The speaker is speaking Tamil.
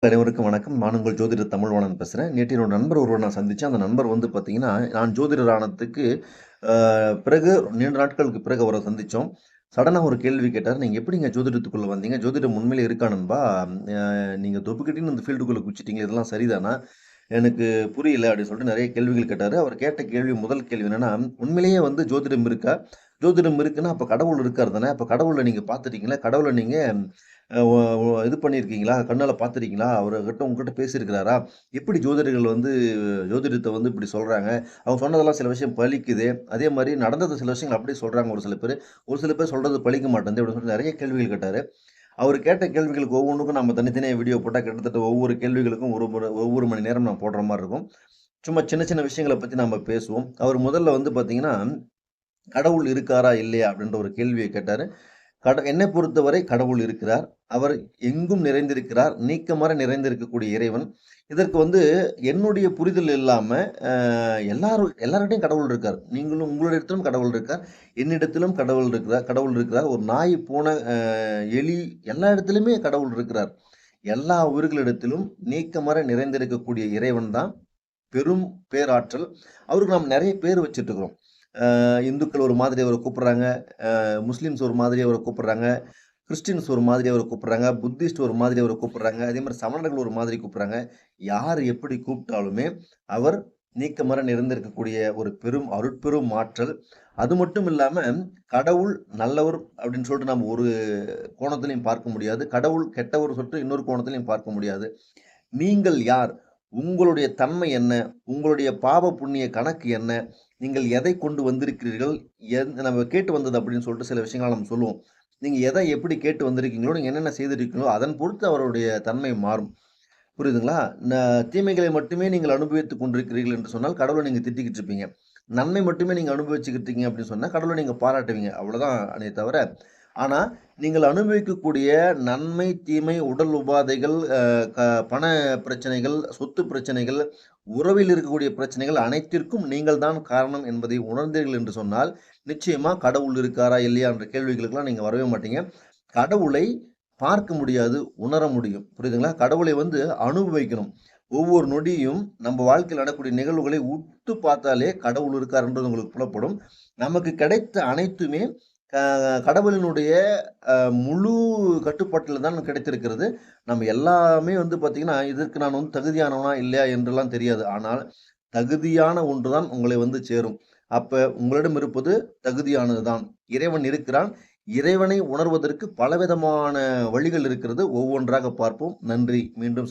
அனைவருக்கும் வணக்கம். நான் உங்கள் ஜோதிடர் தமிழ்வாணன் பேசுறேன். நேற்று என்னோட நண்பர் ஒருவர நான் சந்திச்சேன். அந்த நண்பர் வந்து பார்த்தீங்கன்னா, நான் ஜோதிடர் ஆனதுக்கு அ பிறகு நீண்ட நாட்களுக்கு பிறகு அவர சந்திச்சோம். சடனா ஒரு கேள்வி கேட்டாரு. "நீங்க எப்படிங்க ஜோதிடத்துக்குள்ள வந்தீங்க? ஜோதிடம் உண்மையிலே இருக்கா நண்பா? நீங்க தொப்புக்கிட்டின்னு இந்த ஃபீல்டுக்குள்ள குதிச்சுட்டீங்களே, இதெல்லாம் சரிதானா? எனக்கு புரியல." அப்படின்னு சொல்லிட்டு நெறைய கேள்விகள் கேட்டாரு. அவர் கேட்ட கேள்வி முதல் கேள்வி என்னன்னா, "உண்மையிலேயே வந்து ஜோதிடம் இருக்கா? ஜோதிடம் இருக்குன்னா, அப்ப கடவுள் இருக்காரு தானே? அப்ப கடவுள நீங்க பார்த்துட்டீங்களா? கடவுள நீங்க அ ஒ ஒ இது பண்ணியிருக்கீங்களா? கண்ணால பார்த்துருக்கீங்களா? அவருகிட்ட உங்ககிட்ட பேசியிருக்கிறாரா? எப்படி ஜோதிடர்கள் வந்து ஜோதிடத்த வந்து இப்படி சொல்றாங்க? அவங்க சொன்னதெல்லாம் சில விஷயம் பலிக்குது. அதே மாரி நடந்தது சில விஷயங்கள் அப்படியே சொல்றாங்க ஒரு சில பேரு. ஒரு சில பேர் சொல்றது பலிக்க மாட்டேன்து அப்படின்னு சொல்லிட்டு நெறைய கேள்விகள் கேட்டாரு. அவரு கேட்ட கேள்விகளுக்கு ஒவ்வொன்னுக்கும் நம்ம தனித்தனியா வீடியோ போட்டா கிட்டத்தட்ட ஒவ்வொரு கேள்விகளுக்கும் ஒவ்வொரு மணி நேரம் நான் போடுற மாரி இருக்கும். சும்மா சின்ன சின்ன விஷயங்கள பத்தி நம்ம பேசுவோம். அவர் முதல்ல வந்து பார்த்தீங்கன்னா, கடவுள் இருக்காரா? இல்லையா? அப்படின்ற ஒரு கேள்விய கேட்டாரு. என்னை பொறுத்தவரை கடவுள் இருக்கிறார். அவர் எங்கும் நிறைந்திருக்கிறார். நீக்கமற நிறைந்திருக்கக்கூடிய இறைவன். இதற்கு வந்து என்னுடைய புரிதல் இல்லாம, அ எல்லார்கிட்டயும் கடவுள் இருக்கார். நீங்களும் உங்களிடத்திலும் கடவுள் இருக்கார். என்னிடத்திலும் கடவுள் இருக்கிறார். ஒரு நாய், பூனை, எலி எல்லா இடத்திலுமே கடவுள் இருக்கிறார். எல்லா உயிர்களிடத்திலும் நீக்கமற நிறைந்திருக்கக்கூடிய இறைவன் தான் பெரும் பேராற்றல். அவருக்கு நாம் நெறைய பேர் வச்சுட்டு இருக்கிறோம். இந்துக்கள் ஒரு மாதிரி அவர கூப்பிடுறாங்க. முஸ்லிம்ஸ் ஒரு மாதிரி அவர கூப்பிடுறாங்க. கிறிஸ்டியன்ஸ் ஒரு மாதிரி அவர கூப்பிடுறாங்க. புத்திஸ்ட் ஒரு மாதிரி அவர கூப்பிடுறாங்க. அதே மாரி சமணர்கள் ஒரு மாதிரி கூப்பிடுறாங்க. யார் எப்படி கூப்பிட்டாலுமே, அவர் நீக்கமற நிறைந்திருக்கக்கூடிய ஒரு பெரும் அருட்பெரும் ஆற்றல். அது மட்டும் இல்லாம, கடவுள் நல்லவர் அப்படின்னு சொல்லிட்டு நம்ம ஒரு கோணத்திலயும் பார்க்க முடியாது. கடவுள் கெட்டவர் சொல்லிட்டு இன்னொரு கோணத்திலயும் பார்க்க முடியாது. நீங்கள் யார்? உங்களுடைய தன்மை என்ன? உங்களுடைய பாவ, புண்ணிய கணக்கு என்ன? நீங்கள் எதை கொண்டு வந்திருக்கிறீர்கள்? நம்ம கேட்டு வந்தது அப்படின்னு சொல்லிட்டு சில விஷயங்கள நம்ம சொல்லுவோம். நீங்க எத எப்படி கேட்டு வந்திருக்கீங்களோ, நீங்க என்னென்ன செய்திருக்கீங்களோ, அதன் பொறுத்து அவருடைய தன்மை மாறும். புரியுதுங்களா? தீமைகளை மட்டுமே நீங்கள் அனுபவித்துக் கொண்டிருக்கிறீர்கள் என்று சொன்னால், கடவுள நீங்க திட்டிக்கிட்டு இருப்பீங்க. நன்மை மட்டுமே நீங்க அனுபவிச்சுக்கிட்டு இருக்கீங்க அப்படின்னு சொன்னா, கடவுள நீங்க பாராட்டுவீங்க. அவ்வளோதானே தவிர, ஆனா நீங்கள் அனுபவிக்கக்கூடிய நன்மை, தீமை, உடல் உபாதைகள், அ க பண பிரச்சனைகள், சொத்து பிரச்சனைகள், உறவில் இருக்கக்கூடிய பிரச்சனைகள் அனைத்திற்கும் நீங்கள் தான் காரணம் என்பதை உணர்ந்தீர்கள் என்று சொன்னால், நிச்சயமா கடவுள் இருக்காரா? இல்லையா? என்ற கேள்விகளுக்கெல்லாம் நீங்க வரவே மாட்டீங்க. கடவுளை பார்க்க முடியாது, உணர முடியும். புரியுதுங்களா? கடவுளை வந்து அனுபவிக்கணும். ஒவ்வொரு நொடியும் நம்ம வாழ்க்கையில நடக்கக்கூடிய நிகழ்வுகளை உத்து பார்த்தாலே கடவுள் இருக்காருன்றது உங்களுக்கு புலப்படும். நமக்கு கிடைத்த அனைத்துமே க கடவுளினுடைய அ முழு கட்டுப்பாட்டில தான் கிடைத்திருக்கிறது. நம்ம எல்லாமே வந்து பார்த்தீங்கன்னா, இதற்கு நான் வந்து தகுதியானவனா, இல்லையா என்றெல்லாம் தெரியாது. ஆனால் தகுதியான ஒன்று தான் உங்களை வந்து சேரும். அப்ப உங்களிடம் இருப்பது தகுதியானது தான். இறைவன் இருக்கிறான். இறைவனை உணர்வதற்கு பலவிதமான வழிகள் இருக்கிறது. ஒவ்வொன்றாக பார்ப்போம். நன்றி. மீண்டும்